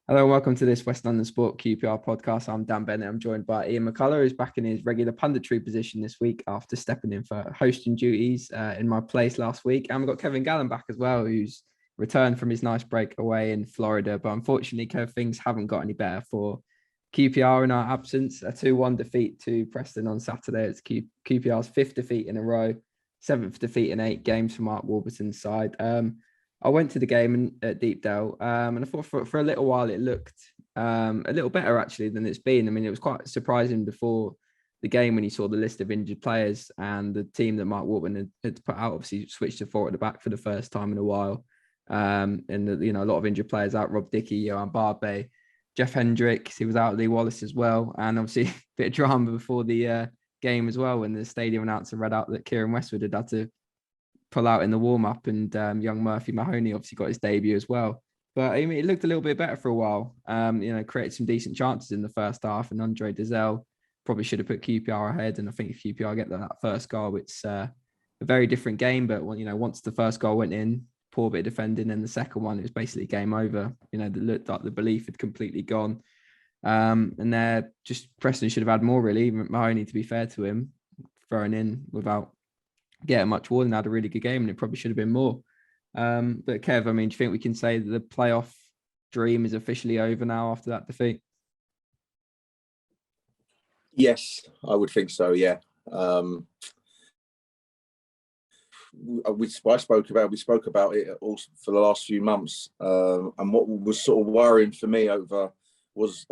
Hello and welcome to this West London Sport QPR podcast. I'm Dan Bennett. I'm joined by Ian McCullough, who's back in his regular punditry position this week after stepping in for hosting duties in my place last week. And we've got Kevin Gallen back as well, who's returned from his nice break away in Florida. But unfortunately, Kev, things haven't got any better for QPR in our absence. A 2-1 defeat to Preston on Saturday. It's QPR's fifth defeat in a row, seventh defeat in 8 games for Mark Warburton's side. I went to the game at Deepdale, and I thought for a little while it looked a little better actually than it's been. I mean, it was quite surprising before the game when you saw the list of injured players and the team that Mark Warburton had put out. Obviously, switched to 4 at the back for the first time in a while, and a lot of injured players out: Rob Dickey, Johan Barbe, Jeff Hendricks. He was out, Lee Wallace as well, and obviously a bit of drama before the game as well when the stadium announcer read out that Kieran Westwood had to pull out in the warm-up, and young Murphy Mahoney obviously got his debut as well. But I mean, it looked a little bit better for a while. Created some decent chances in the first half, and Andre Dizelle probably should have put QPR ahead. And I think if QPR get that first goal, it's a very different game. But once the first goal went in, poor bit of defending, and the second one, it was basically game over. It looked like the belief had completely gone. And they're just Preston should have had more really. Mahoney, to be fair to him, throwing in without getting much more than had a really good game, and it probably should have been more. But Kev, I mean, do you think we can say that the playoff dream is officially over now after that defeat? Yes, I would think so. Yeah. We spoke about it also for the last few months, and what was sort of worrying for me over was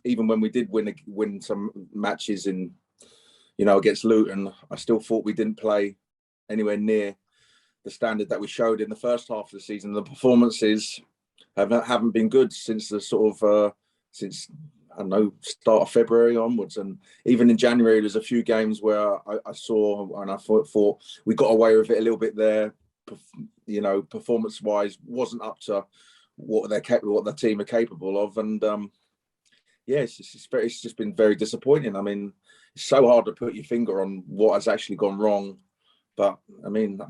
even when we did win some matches in against Luton, I still thought we didn't play anywhere near the standard that we showed in the first half of the season. The performances haven't been good since the since I don't know, start of February onwards, and even in January there's a few games where I saw and I thought we got away with it a little bit there. Performance wise wasn't up to what the team are capable of, and it's just been very disappointing. I mean, it's so hard to put your finger on what has actually gone wrong, but I mean,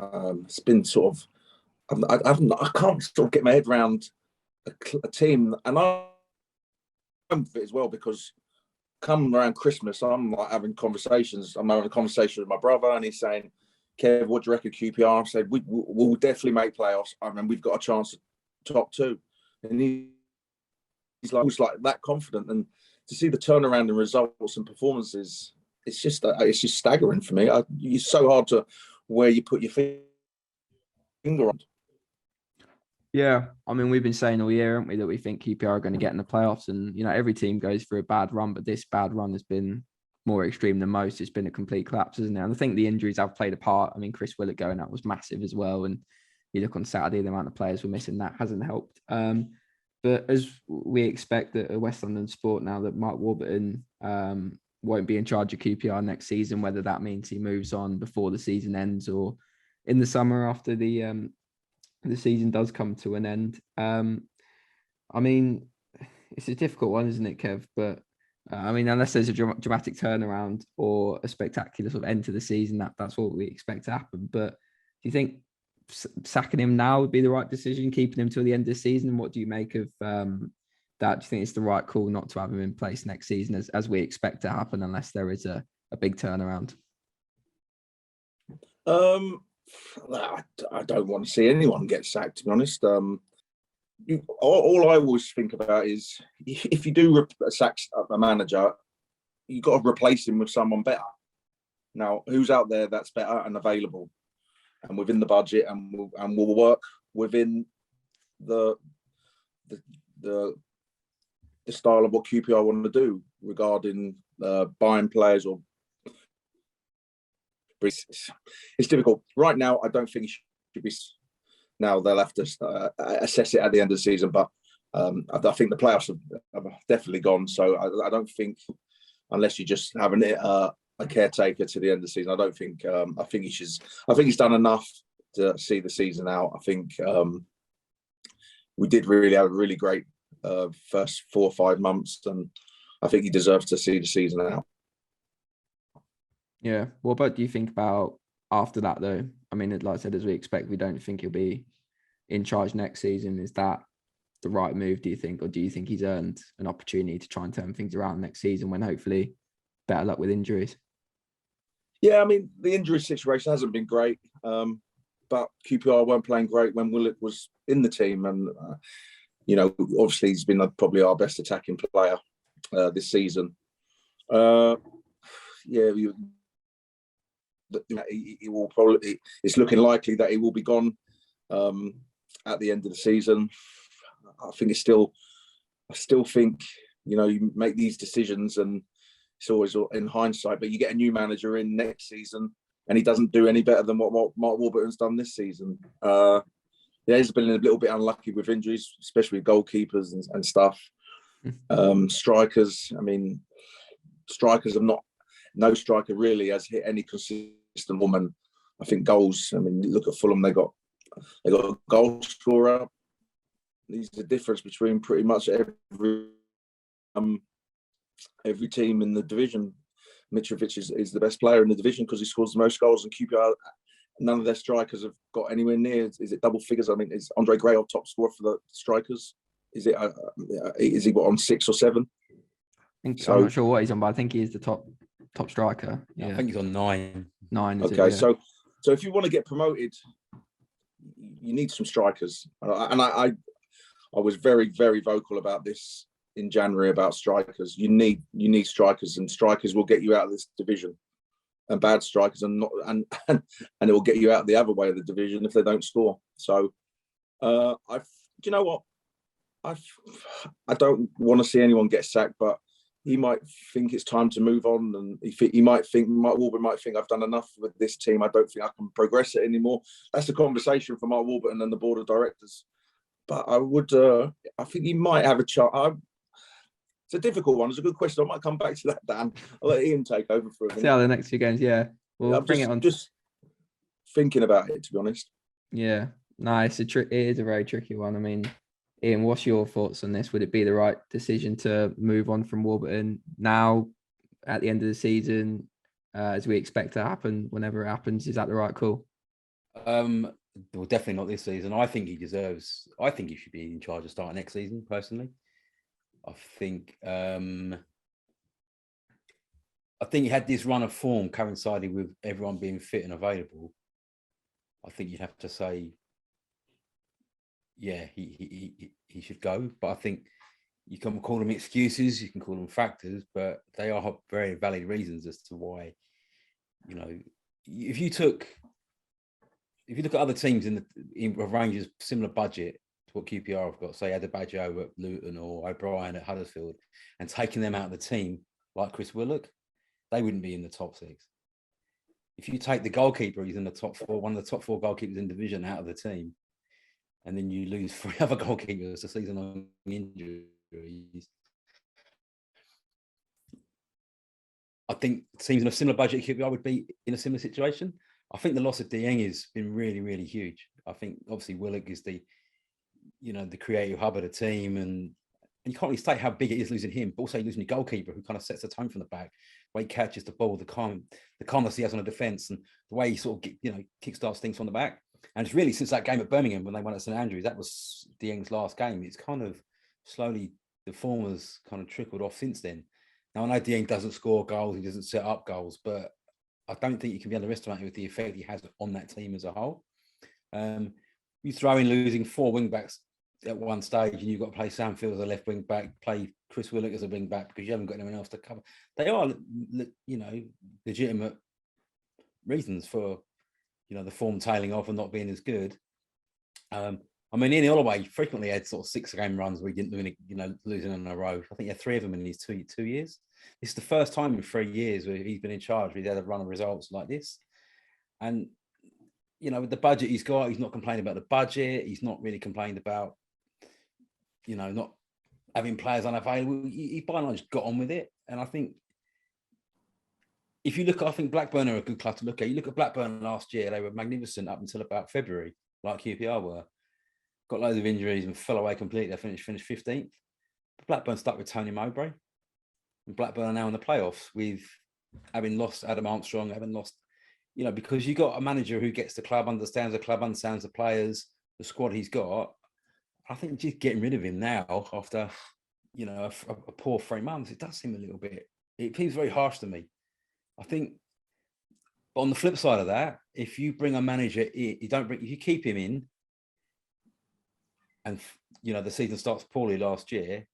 it's been sort of I can't sort of get my head around a team, and I'm with it as well because come around Christmas, I'm having a conversation with my brother, and he's saying, "Kev, what do you reckon QPR?" I said, "We'll definitely make playoffs. I mean, we've got a chance at top 2," and he's like that confident, and to see the turnaround in results and performances, it's just staggering for me. It's so hard to where you put your finger on. Yeah, I mean, we've been saying all year, haven't we, that we think QPR are going to get in the playoffs, and every team goes through a bad run, but this bad run has been more extreme than most. It's been a complete collapse, isn't it? And I think the injuries have played a part. I mean, Chris Willett going out was massive as well, and you look on Saturday, the amount of players we're missing, that hasn't helped. But as we expect at West London Sport now that Mark Warburton won't be in charge of QPR next season, whether that means he moves on before the season ends or in the summer after the season does come to an end. I mean, it's a difficult one, isn't it, Kev? But I mean, unless there's a dramatic turnaround or a spectacular sort of end to the season, that's what we expect to happen. But do you think sacking him now would be the right decision, keeping him till the end of the season? And what do you make of that? Do you think it's the right call not to have him in place next season as we expect to happen, unless there is a big turnaround? I don't want to see anyone get sacked, to be honest. All I always think about is if you do sack a manager, you've got to replace him with someone better. Now, who's out there that's better and available and within the budget and will work within the style of what QPR want to do regarding buying players or. It's difficult right now. I don't think it should be. Now they'll have to assess it at the end of the season, but I think the playoffs have definitely gone. So I don't think, unless you just have a caretaker to the end of the season, I don't think. I think he should. I think he's done enough to see the season out. I think we did really have a really great first 4 or 5 months, and I think he deserves to see the season out. Yeah. What do you think about after that, though? I mean, like I said, as we expect, we don't think he'll be in charge next season. Is that the right move, do you think? Or do you think he's earned an opportunity to try and turn things around next season when hopefully better luck with injuries? Yeah, I mean, the injury situation hasn't been great, but QPR weren't playing great when Willock was in the team. And, obviously he's been probably our best attacking player this season. He will probably. It's looking likely that he will be gone at the end of the season. I still think you make these decisions, and it's always in hindsight. But you get a new manager in next season, and he doesn't do any better than what Mark Warburton's done this season. He's been a little bit unlucky with injuries, especially goalkeepers and stuff. Strikers. I mean, strikers have not. No striker really has hit any consistent woman. I think goals. I mean, look at Fulham. They got a goal scorer. There's the difference between pretty much every team in the division. Mitrovic is the best player in the division because he scores the most goals, and QPR, none of their strikers have got anywhere near. Is it double figures? I mean, is Andre Gray our top scorer for the strikers? Is he on 6 or 7? I'm not sure what he's on, but I think he is the top striker. Yeah. I think he's on 9. 9. Okay, so if you want to get promoted, you need some strikers, and I was very, very vocal about this in January about strikers. You need strikers, and strikers will get you out of this division. And bad strikers and it will get you out the other way of the division if they don't score. So, do you know what? I don't want to see anyone get sacked, but he might think it's time to move on, and he might think Mark Warburton might think I've done enough with this team. I don't think I can progress it anymore. That's a conversation for Mark Warburton and the board of directors. But I think he might have a chance. It's a difficult one. It's a good question. I might come back to that, Dan. I'll let Ian take over for a minute. See how the next few games, yeah. We'll bring it on. Just thinking about it, to be honest. Yeah, no, it is a very tricky one. I mean, Ian, what's your thoughts on this? Would it be the right decision to move on from Warburton now at the end of the season, as we expect to happen whenever it happens? Is that the right call? Well, definitely not this season. I think he should be in charge of starting next season, personally. I think he had this run of form coinciding with everyone being fit and available. I think you'd have to say, yeah, he should go. But I think you can call them excuses, you can call them factors, but they are very valid reasons as to why. If you look at other teams in Rangers' similar budget to what QPR have got, say Adebayo at Luton or O'Brien at Huddersfield, and taking them out of the team like Chris Willock, they wouldn't be in the top 6. If you take the goalkeeper, he's in the top 4, one of the top 4 goalkeepers in division out of the team, and then you lose 3 other goalkeepers a season on injuries. I think teams in a similar budget QPR would be in a similar situation. I think the loss of Dieng has been really, really huge. I think obviously Willock is the creative hub of the team, and you can't really state how big it is losing him, but also losing your goalkeeper who kind of sets the tone from the back, the way he catches the ball, the calmness he has on the defence, and the way he sort of kickstarts things from the back. And it's really since that game at Birmingham when they won at St Andrews, that was Dieng's last game. It's kind of slowly, the form has kind of trickled off since then. Now I know Dieng doesn't score goals, he doesn't set up goals, but I don't think you can be underestimated with the effect he has on that team as a whole. You throw in losing 4 wing backs at one stage, and you've got to play Sam Field as a left wing back, play Chris Willock as a wing back because you haven't got anyone else to cover. They are, legitimate reasons for, the form tailing off and not being as good. Ian Holloway frequently had sort of 6-game runs where he didn't losing in a row. I think he had 3 of them in his 2 years. This is the first time in 3 years where he's been in charge where he's had a run of results like this. And, with the budget he's got, he's not complaining about the budget. He's not really complained about, not having players unavailable. He by and large got on with it. And I think if you look, I think Blackburn are a good club to look at. You look at Blackburn last year, they were magnificent up until about February, like QPR were. Got loads of injuries and fell away completely. They finished 15th. But Blackburn stuck with Tony Mowbray. And Blackburn are now in the playoffs with having lost Adam Armstrong, having lost, because you got a manager who gets the club, understands the players, the squad he's got. I think just getting rid of him now after, a poor 3 months, it does seem a little bit. It seems very harsh to me. I think. But on the flip side of that, if you bring a manager in, if you keep him in, and the season starts poorly last year.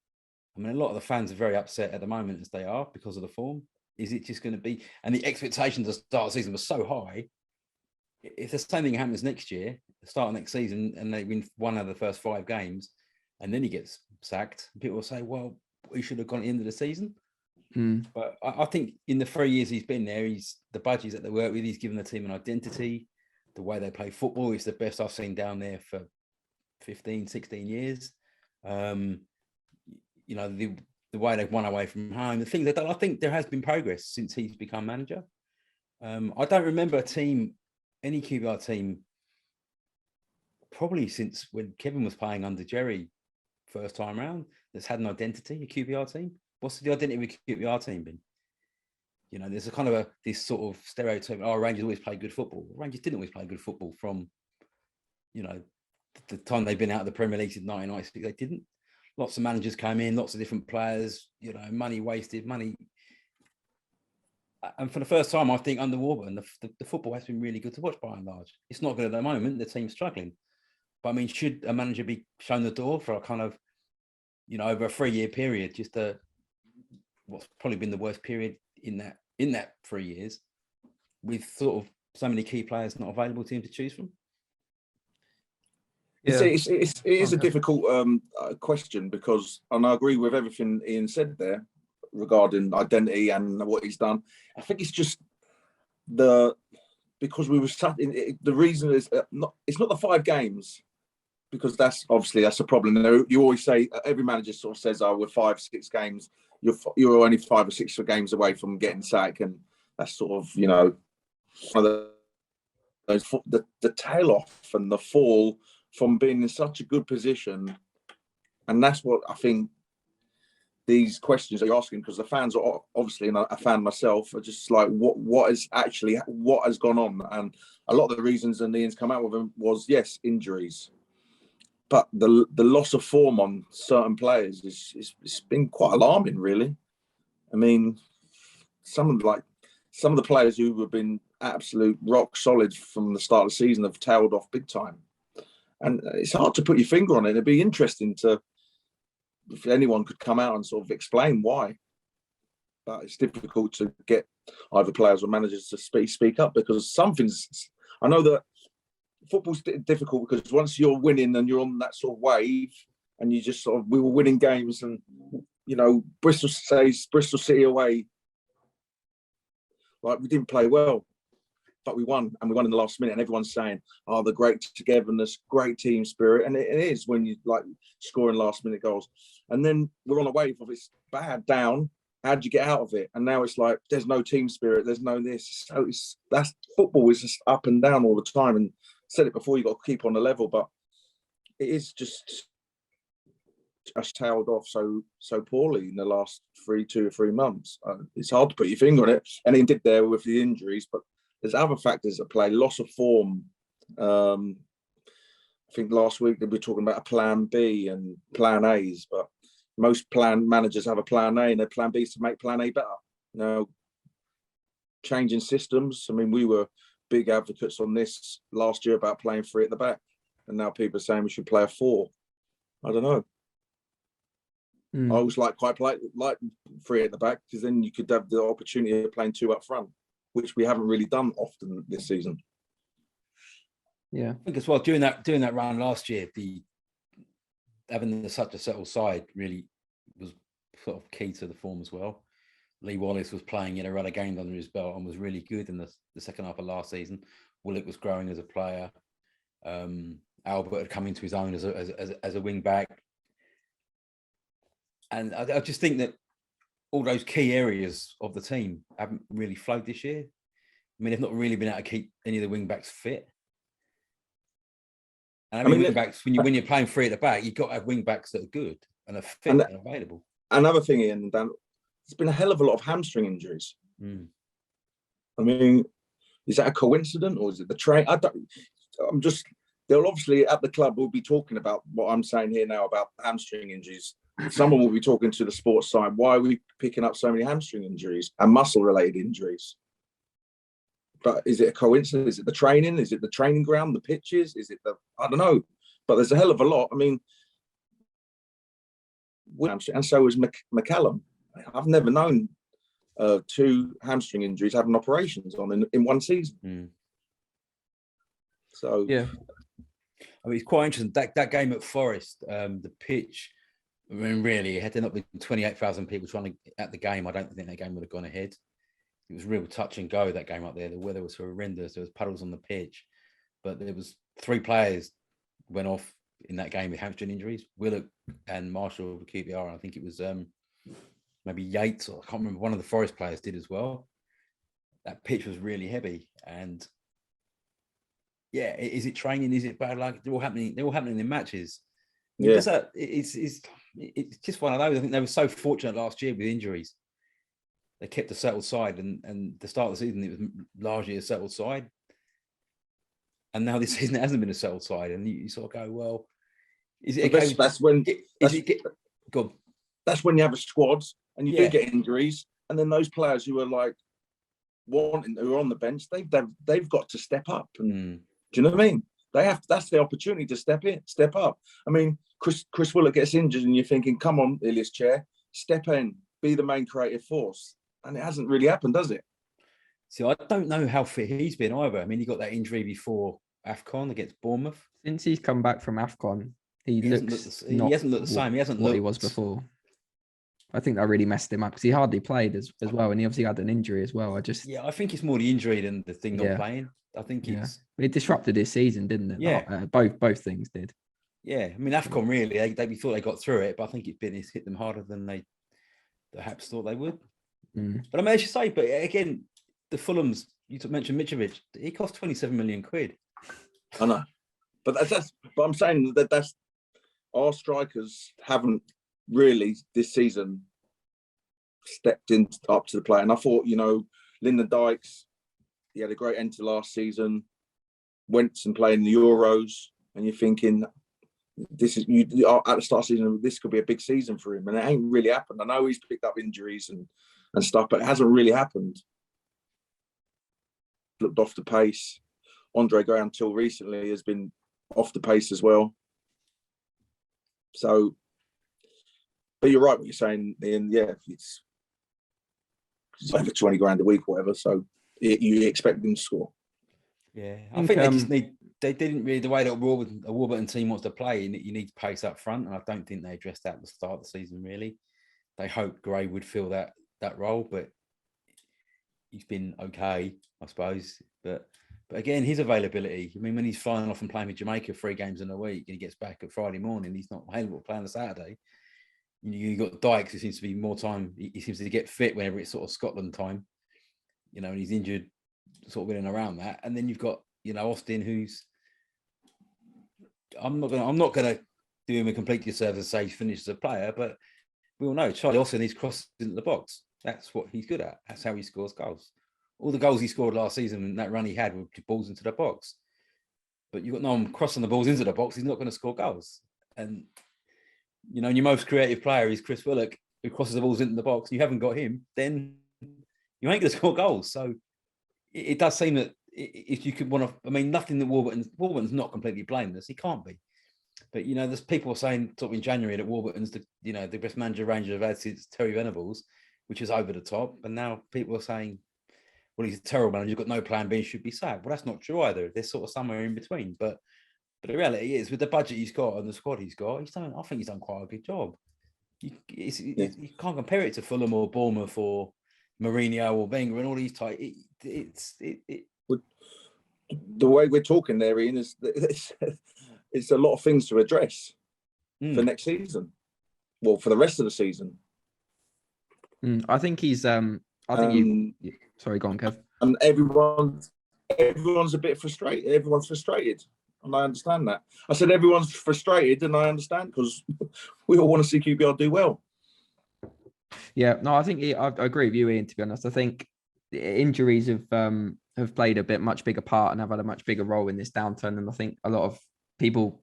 I mean, a lot of the fans are very upset at the moment as they are because of the form. Is it just going to be? And the expectations to start the season was so high. If the same thing happens next year, the start of next season, and they win one out of the first 5 games, and then he gets sacked, people will say, "Well, he should have gone at the end of the season." But I think in the 3 years he's been there, the buddies that they work with, he's given the team an identity. The way they play football is the best I've seen down there for 15, 16 years. The way they've won away from home, the things they've done, I think there has been progress since he's become manager. I don't remember any QPR team, probably since when Kevin was playing under Jerry first time round, that's had an identity, a QPR team. What's the identity of a QPR team been? There's a kind of this sort of stereotype, Rangers always play good football. Rangers didn't always play good football from, the time they've been out of the Premier League since 1996, they didn't. Lots of managers came in, lots of different players, money wasted, money. And for the first time, I think under Warburton, the football has been really good to watch by and large. It's not good at the moment, the team's struggling. But I mean, should a manager be shown the door for a kind of, over a 3-year period, just what's probably been the worst period in that 3 years, with sort of so many key players not available to him to choose from? Yeah. It is a difficult question because, and I agree with everything Ian said there regarding identity and what he's done. I think it's just because we were sat in the reason is it's not the 5 games, because that's a problem. You always say, every manager sort of says, we're 5-6 games. You're only 5 or 6 games away from getting sacked, and that's sort of one of the tail off and the fall from being in such a good position. And that's what I think these questions are asking, because the fans are obviously, and a fan myself, are just like, what has gone on? And a lot of the reasons, and Ian's come out with them, was yes, injuries, but the loss of form on certain players it's been quite alarming, really. I mean, some of the players who have been absolute rock solid from the start of the season have tailed off big time. And it's hard to put your finger on it. It'd be interesting if anyone could come out and sort of explain why. But it's difficult to get either players or managers to speak up, because I know that football's difficult, because once you're winning and you're on that sort of wave, and you just we were winning games, and Bristol City away, like, we didn't play well, but we won, and we won in the last minute, and everyone's saying, the great togetherness, great team spirit. And it is when you scoring last minute goals. And then we're on a wave of it's bad down. How'd you get out of it? And now it's like, there's no team spirit, there's no this. So that's football is just up and down all the time. And I said it before, you've got to keep on the level, but it is just tailed off so poorly in the last 2 or 3 months. It's hard to put your finger on it. And he did there with the injuries, but there's other factors at play. Loss of form. I think last week they were talking about a plan B and plan A's, but most plan managers have a plan A, and their plan B is to make plan A better. Changing systems. I mean, we were big advocates on this last year about playing 3 at the back, and now people are saying we should play a 4. I don't know. I always quite like 3 at the back, because then you could have the opportunity of playing 2 up front, which we haven't really done often this season. Yeah, I think as well, during that run last year, having such a settled side really was sort of key to the form as well. Lee Wallace was playing in a run of games under his belt and was really good in the second half of last season. Willock was growing as a player. Albert had come into his own as a wing back. And I just think that all those key areas of the team haven't really flowed this year. I mean, they've not really been able to keep any of the wing backs fit. And wing backs, when you're playing 3 at the back, you've got to have wing backs that are good and are fit and available. Another thing, Ian, Dan, there's been a hell of a lot of hamstring injuries. I mean, is that a coincidence, or is it the train? they'll obviously at the club will be talking about what I'm saying here now about hamstring injuries. Someone will be talking to the sports side. Why are we picking up so many hamstring injuries and muscle-related injuries? But is it a coincidence? Is it the training? Is it the training ground, the pitches? Is it I don't know. But there's a hell of a lot. I mean, and so was McCullough. I've never known 2 hamstring injuries having operations on in one season. So yeah, I mean, it's quite interesting that game at Forest, the pitch. I mean, really, had there not been 28,000 people trying to at the game, I don't think that game would have gone ahead. It was real touch and go, that game up there. The weather was horrendous. There was puddles on the pitch, but there was 3 players went off in that game with hamstring injuries. Willock and Marshall of QPR. I think it was maybe Yates, or I can't remember. One of the Forest players did as well. That pitch was really heavy, and yeah, is it training? Is it bad luck? They're all happening in matches. yeah, It's just one of those. I think they were so fortunate last year with injuries. They kept a settled side, and the start of the season it was largely a settled side. And now this season it hasn't been a settled side, and you sort of go, well, is it? That's when go on. That's when you have a squad and you do get injuries, and then those players who are like who are on the bench, they've got to step up. And, do you know what I mean? That's the opportunity to step up. I mean, Chris Willock gets injured, and you're thinking, come on, Ilias Chair, step in, be the main creative force, and it hasn't really happened, does it? See, I don't know how fit he's been either. I mean, he got that injury before AFCON against Bournemouth. Since he's come back from AFCON, he hasn't looked the same. He hasn't looked what he was before. I think that really messed him up because he hardly played as well, and he obviously had an injury as well. I think it's more the injury than the thing not playing. I think it disrupted his season, didn't it? Yeah, both things did. Yeah, I mean AFCON really, we thought they got through it, but I think it's hit them harder than they perhaps thought they would. But I mean, I should say, but again, the Fulham's, you mentioned Mitrovic, he cost 27 million quid. I know, but I'm saying that's our strikers haven't really this season stepped up to the plate. And I thought, Lyndon Dykes, he had a great end to last season, went and played in the Euros, and you're thinking, this is at the start of the season, this could be a big season for him, and it ain't really happened. I know he's picked up injuries and stuff, but it hasn't really happened. Looked off the pace. Andre Gray until recently has been off the pace as well. So, but you're right what you're saying, Ian. Yeah, it's over 20 grand a week, whatever. So you expect them to score. Yeah, I think they just they didn't really, the way that a Warburton team wants to play, you need pace up front, and I don't think they addressed that at the start of the season, really. They hoped Gray would fill that role, but he's been okay, I suppose. But again, his availability, I mean, when he's flying off and playing with Jamaica 3 games in a week and he gets back at Friday morning, he's not available to play on a Saturday. You've got Dykes, who seems to be more time, he seems to get fit whenever it's sort of Scotland time, and he's injured sort of in and around that. And then you've got, Austin, who's, I'm not gonna do him a complete disservice and say he's finished as a player, but we all know Charlie Austin, he's crossed into the box. That's what he's good at. That's how he scores goals. All the goals he scored last season and that run he had were balls into the box. But you've got no one crossing the balls into the box, he's not going to score goals. And, your most creative player is Chris Willock, who crosses the balls into the box. You haven't got him, then you ain't going to score goals. So it does seem that if you could nothing that Warburton's not completely blameless. He can't be. But, there's people saying sort of in January that Warburton's the best manager Rangers have had since Terry Venables, which is over the top. And now people are saying, well, he's a terrible manager, you've got no plan B, should be sacked. Well, that's not true either. They're sort of somewhere in between. But the reality is, with the budget he's got and the squad he's got, I think he's done quite a good job. You can't compare it to Fulham or Bournemouth or Mourinho or Wenger and all these types. The way we're talking there, Ian, is it's a lot of things to address for next season. Well, for the rest of the season. I think he's. Sorry, go on, Kev. And everyone's a bit frustrated. Everyone's frustrated, and I understand that. I said everyone's frustrated, and I understand because we all want to see QPR do well. Yeah, no, I think I agree with you, Ian. To be honest, I think injuries have played a much bigger part and have had a much bigger role in this downturn. And I think a lot of people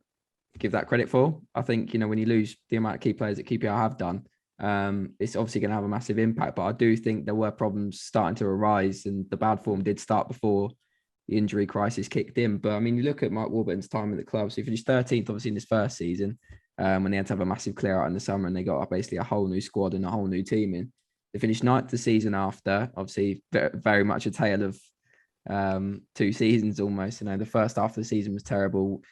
give that credit for. I think, when you lose the amount of key players that QPR have done, it's obviously going to have a massive impact. But I do think there were problems starting to arise, and the bad form did start before the injury crisis kicked in. But I mean, you look at Mark Warburton's time at the club. So he finished 13th, obviously, in his first season, when they had to have a massive clear out in the summer, and they got basically a whole new squad and a whole new team in. They finished 9th the season after, obviously very much a tale of 2 seasons almost. The first half of the season was terrible.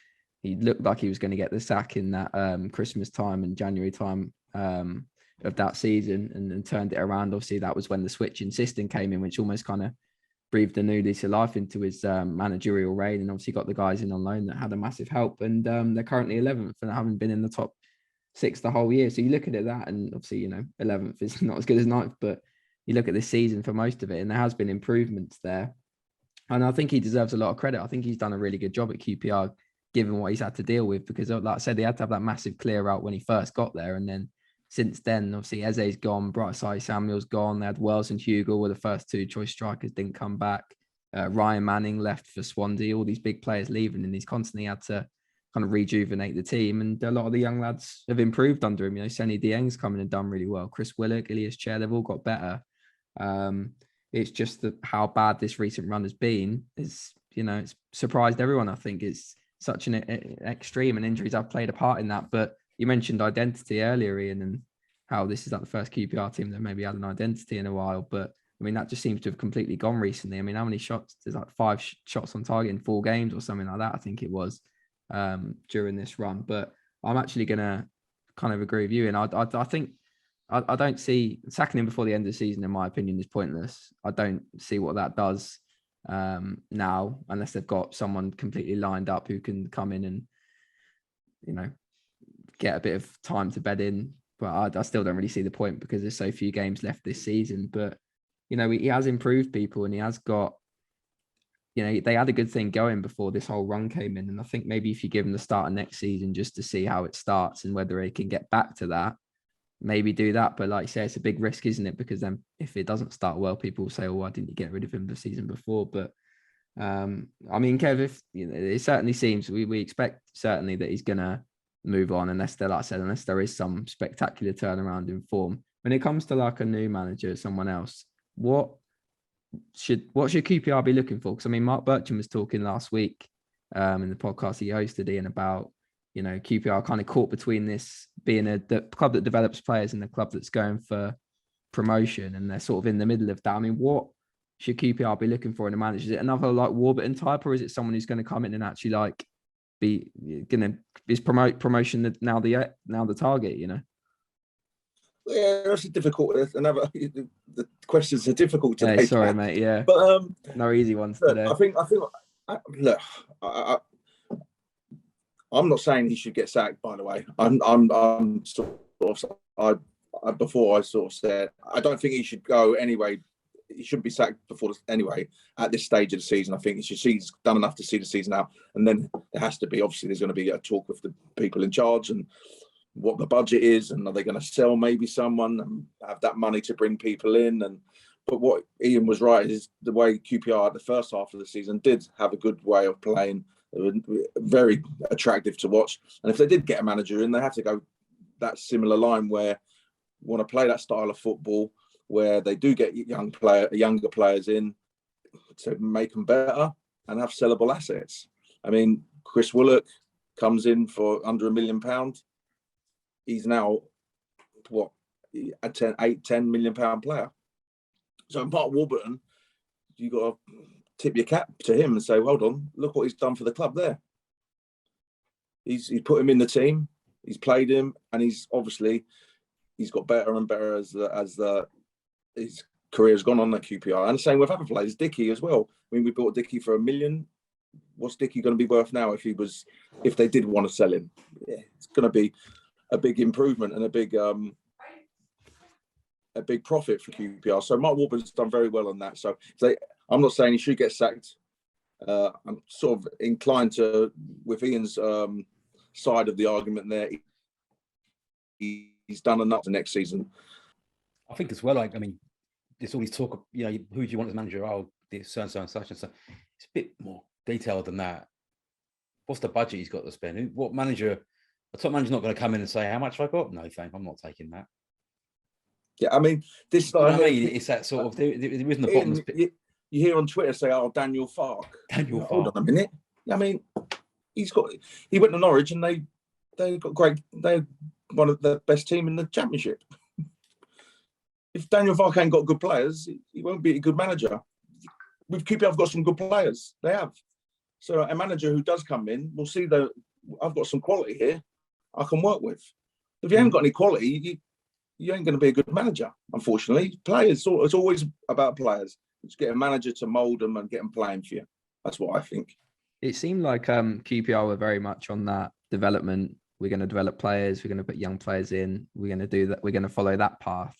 He looked like he was going to get the sack in that Christmas time and January time of that season, and turned it around. Obviously, that was when the switch in system came in, which almost kind of breathed a new lease of life into his managerial reign, and obviously got the guys in on loan that had a massive help. And they're currently 11th and haven't been in the top 6 the whole year. So you look at that, and obviously 11th is not as good as 9th, but you look at this season for most of it, and there has been improvements there. And I think he deserves a lot of credit. I think he's done a really good job at QPR, given what he's had to deal with, because like I said, he had to have that massive clear out when he first got there. And then since then, obviously, Eze's gone, Brightside Samuel's gone. They had Wells and Hugo were the first 2 choice strikers, didn't come back. Ryan Manning left for Swansea, all these big players leaving, and he's constantly had to kind of rejuvenate the team. And a lot of the young lads have improved under him. Sonny Dieng's come in and done really well. Chris Willock, Ilias Chair, they've all got better. It's just how bad this recent run has been is, it's surprised everyone. I think it's such an extreme, and injuries have played a part in that. But you mentioned identity earlier, Ian, and how this is like the first QPR team that maybe had an identity in a while. But I mean, that just seems to have completely gone recently. I mean, how many shots? There's like 5 shots on target in 4 games or something like that, I think it was, during this run. But I'm actually going to kind of agree with you. And I think I don't see sacking him before the end of the season, in my opinion, is pointless. I don't see what that does now, unless they've got someone completely lined up who can come in and, get a bit of time to bed in. But I still don't really see the point, because there's so few games left this season. But, he has improved people, and he has got, they had a good thing going before this whole run came in. And I think maybe if you give them the start of next season just to see how it starts and whether they can get back to that, maybe do that. But like you say, it's a big risk, isn't it? Because then if it doesn't start well, people will say, oh, why didn't you get rid of him the season before? But I mean, Kev, if it certainly seems, we expect certainly that he's gonna move on, unless unless there is some spectacular turnaround in form. When it comes to like a new manager, someone else, what should QPR be looking for? Because I mean, Mark Burcham was talking last week in the podcast he hosted, Ian, about QPR kind of caught between this being the club that develops players and the club that's going for promotion, and they're sort of in the middle of that. I mean, what should QPR be looking for in a manager? Is it another like Warburton type, or is it someone who's going to come in and actually like is promotion now the target? Yeah, that's difficult. The questions are difficult today. Yeah, sorry, mate. Yeah, but no easy ones look, today. I think. Look, I'm not saying he should get sacked. By the way, I'm sort of. Before I sort of said I don't think he should go anyway. He shouldn't be sacked before anyway at this stage of the season. I think he's done enough to see the season out, and then there has to be, obviously there's going to be a talk with the people in charge and what the budget is, and are they going to sell maybe someone and have that money to bring people in. But what Ian was right is the way QPR at the first half of the season did have a good way of playing. They were very attractive to watch, and if they did get a manager in, they have to go that similar line where want to play that style of football, where they do get younger players in to make them better and have sellable assets. I mean, Chris Willock comes in for under £1 million. He's now a 10 million pound player. So Mark Warburton, you got to tip your cap to him and say, well done, look what he's done for the club there. He's put him in the team, he's played him, and he's got better and better as his career has gone on at QPR. And the same with other players, Dickey as well. I mean, we bought Dickey for £1 million. What's Dickey going to be worth now if they did want to sell him? Yeah, it's going to be a big improvement and a big profit for QPR. So Mark Warburton's done very well on that. So I'm not saying he should get sacked. I'm sort of inclined to, with Ian's side of the argument there, he's done enough the next season. I think as well, like, I mean, there's all these talk of, who do you want as manager? Oh, this so and so and such and so. It's a bit more detailed than that. what's the budget he's got to spend? What manager? A top manager's not going to come in and say, how much have I got? No, thank, I'm not taking that. Yeah, I mean, this. You know what I mean? It's that sort of. There isn't a bottomless pit. You hear on Twitter say, "Oh, Daniel Farke." Daniel Farke. Hold on a minute. I mean, he went to Norwich and they got great. They're one of the best team in the Championship. If Daniel Farke ain't got good players, he won't be a good manager. With QPR, I've got some good players. They have. So a manager who does come in will see that I've got some quality here I can work with. If you haven't got any quality, you ain't going to be a good manager, unfortunately. Players, it's always about players. Just get a manager to mould them and get them playing for you. That's what I think. It seemed like QPR were very much on that development. We're going to develop players. We're going to put young players in. We're going to do that. We're going to follow that path.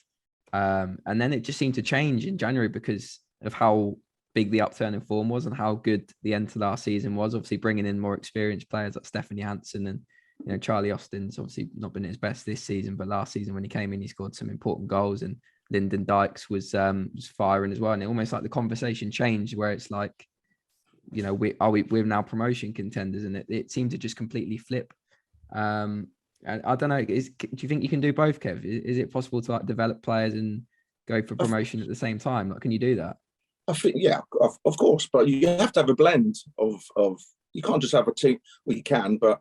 And then it just seemed to change in January because of how big the upturn in form was and how good the end to last season was. Obviously, bringing in more experienced players like Stefan Johansson and Charlie Austin's obviously not been at his best this season, but last season when he came in, he scored some important goals, and Lyndon Dykes was firing as well. And it almost like the conversation changed where it's like, we're now promotion contenders, and it seemed to just completely flip. And I don't know, do you think you can do both, Kev? Is it possible to develop players and go for promotion at the same time? Like, can you do that? I think, yeah, of course, but you have to have a blend of you can't just have a team. Well, you can, but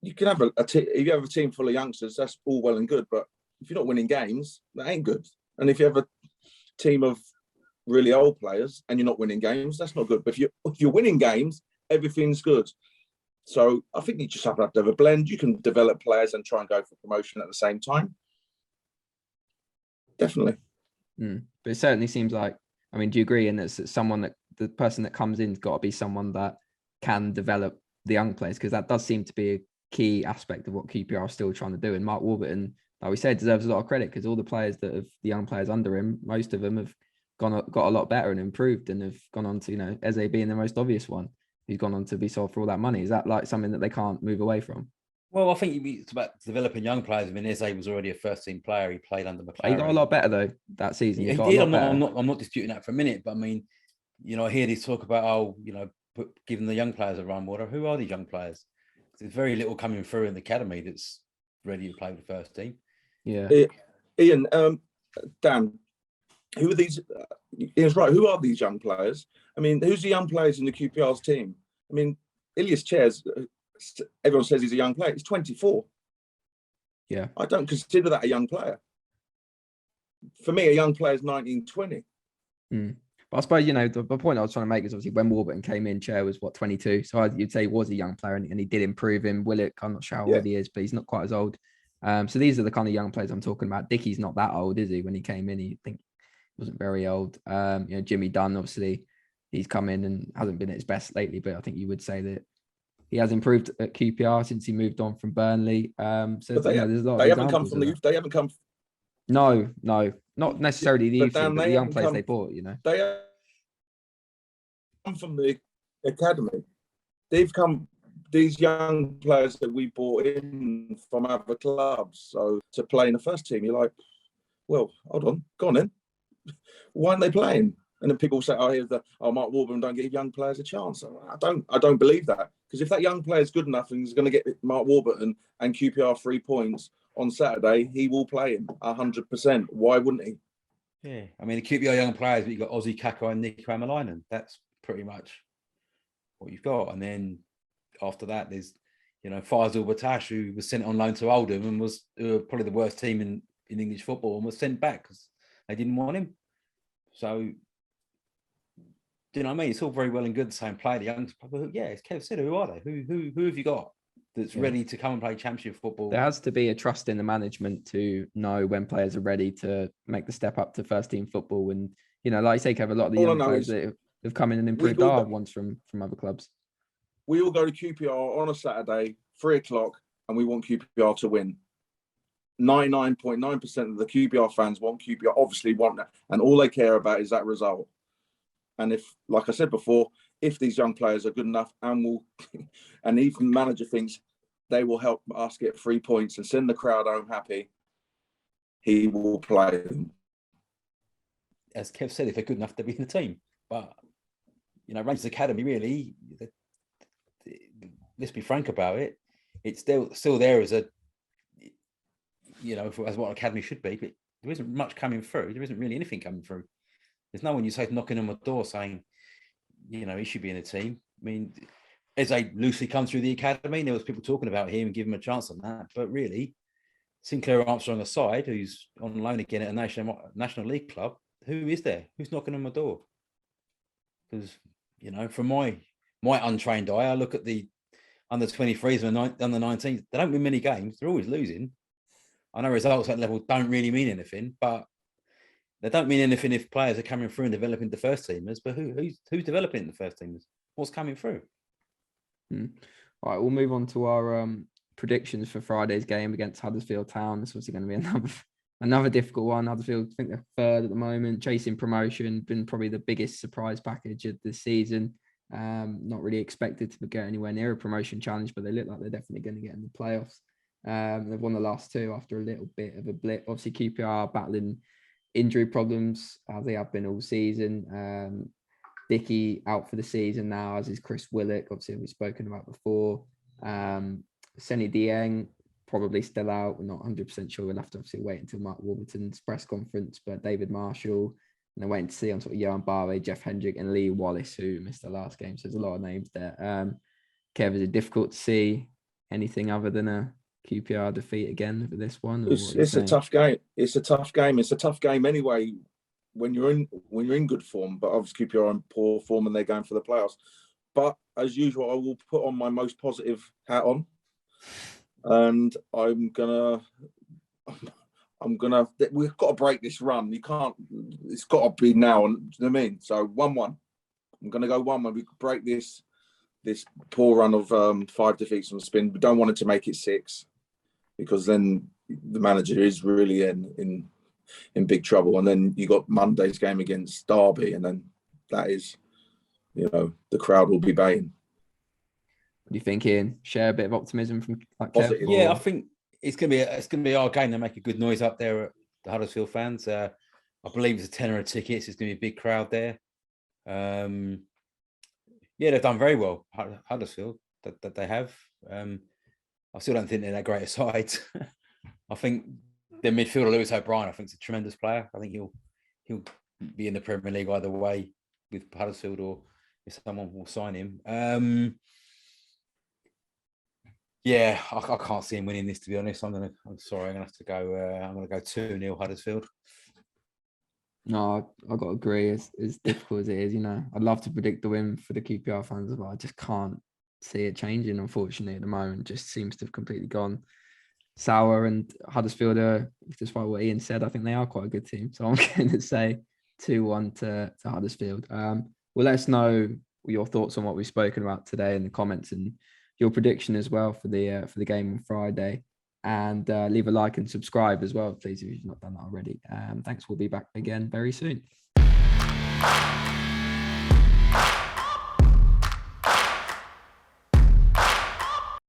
you can have a team. If you have a team full of youngsters, that's all well and good. But if you're not winning games, that ain't good. And if you have a team of really old players and you're not winning games, that's not good. But if you're winning games, everything's good. So I think you just have to have a blend. You can develop players and try and go for promotion at the same time. Definitely. But it certainly seems like, I mean, do you agree? And it's someone that the person that comes in's got to be someone that can develop the young players, because that does seem to be a key aspect of what QPR are still trying to do. And Mark Warburton, like we said, deserves a lot of credit because all the players the young players under him, most of them have got a lot better and improved and have gone on to, Eze being the most obvious one, who's gone on to be sold for all that money. Is that like something that they can't move away from? Well, I think it's about developing young players. I mean, Eze was already a first-team player. He played under McCullough. He got a lot better though that season. He did. I'm not disputing that for a minute. But I mean, I hear this talk about giving the young players a run. Who are these young players? There's very little coming through in the academy that's ready to play with the first team. Yeah. Ian, Dan, who are these? Ian's right. Who are these young players? I mean, who's the young players in the QPR's team? I mean, Ilias Chairs, everyone says he's a young player. He's 24. Yeah. I don't consider that a young player. For me, a young player is 19, 20. But I suppose, the point I was trying to make is obviously when Warburton came in, Chair was 22. So you'd say he was a young player and he did improve him. Willock, I'm not sure how old he is, but he's not quite as old. So these are the kind of young players I'm talking about. Dickie's not that old, is he? When he came in, he wasn't very old. Jimmy Dunn, obviously, he's come in and hasn't been at his best lately, but I think you would say that he has improved at QPR since he moved on from Burnley. So there's a lot. They haven't come from the youth. They haven't come. No, not necessarily the youth, but the young players they bought. They have come from the academy. They've come. These young players that we brought in from other clubs, so to play in the first team, you're like, well, hold on, go on then. Why aren't they playing? And then people say, Mark Warburton don't give young players a chance. I don't believe that, because if that young player is good enough and he's going to get Mark Warburton and QPR 3 points on Saturday, he will play him 100%. Why wouldn't he? Yeah, I mean, the QPR young players, but you've got Ozzy Kaka and Nico Amalainen. That's pretty much what you've got. And then after that, there's Faisal Batash, who was sent on loan to Oldham and was probably the worst team in English football, and was sent back because they didn't want him. So, do you know what I mean? It's all very well and good saying play the young. Yeah, as Kev said, who are they? Who have you got that's ready to come and play Championship football? There has to be a trust in the management to know when players are ready to make the step up to first team football. And like you say, Kev, a lot of the young players that have come in and improved are ones from other clubs. We all go to QPR on a Saturday, 3:00, and we want QPR to win. 99.9% of the QPR fans want QPR, obviously want that, and all they care about is that result. And if, like I said before, if these young players are good enough and even the manager thinks they will help us get 3 points and send the crowd home happy, he will play them. As Kev said, if they're good enough to be in the team. But, Rangers Academy, really, let's be frank about it. It's still there as a, as what academy should be, but there isn't much coming through. There isn't really anything coming through. There's no one you say knocking on my door saying, he should be in a team. I mean, as they loosely come through the academy, there was people talking about him and giving him a chance on that. But really, Sinclair Armstrong aside, who's on loan again at a National League club, who is there? Who's knocking on my door? Because, from my untrained eye, I look at the under 23s and under 19s. They don't win many games. They're always losing. I know results at that level don't really mean anything, but they don't mean anything if players are coming through and developing the first teamers. But who's developing the first teamers? What's coming through? All right, we'll move on to our predictions for Friday's game against Huddersfield Town. It's obviously going to be another difficult one. Huddersfield, I think they're third at the moment, chasing promotion, been probably the biggest surprise package of the season. Not really expected to get anywhere near a promotion challenge, but they look like they're definitely going to get in the playoffs. They've won the last two after a little bit of a blip. Obviously, QPR battling injury problems as they have been all season. Dickey out for the season now, as is Chris Willock, obviously we've spoken about before. Senny Dieng probably still out. We're not 100% sure. We'll have to obviously wait until Mark Warburton's press conference, but David Marshall, and they're waiting to see on sort of Johan Barre, Jeff Hendrick and Lee Wallace, who missed the last game. So there's a lot of names there. Kev, is it difficult to see anything other than a QPR defeat again for this one? It's a tough game. It's a tough game. It's a tough game anyway when you're in good form, but obviously QPR are in poor form and they're going for the playoffs. But as usual, I will put on my most positive hat on, and we've got to break this run. You can't. It's got to be now. Do you know what I mean? So 1-1. I'm going to go 1-1. We could break this poor run of 5 defeats on spin. We don't want it to make it 6, because then the manager is really in big trouble. And then you got Monday's game against Derby, and then that is, the crowd will be baying. What do you think, Ian? Share a bit of optimism from Kev? Yeah, I think it's gonna be our game to make a good noise up there at the Huddersfield fans. I believe it's a tenner of tickets. It's gonna be a big crowd there. Yeah, they've done very well, Huddersfield. That they have. I still don't think they're that great a side. I think their midfielder Lewis O'Brien, I think, is a tremendous player. I think he'll be in the Premier League either way with Huddersfield, or if someone will sign him. Yeah, I can't see him winning this, to be honest. I'm gonna have to go. I'm gonna go 2-0 Huddersfield. No, I've got to agree. As difficult as it is, I'd love to predict the win for the QPR fans, but I just can't see it changing, unfortunately, at the moment. It just seems to have completely gone sour, and Huddersfield are, despite what Ian said, I think they are quite a good team. So I'm going to say 2-1 to Huddersfield. Well, let us know your thoughts on what we've spoken about today in the comments, and your prediction as well for the game on Friday. And leave a like and subscribe as well, please, if you've not done that already. Thanks. We'll be back again very soon.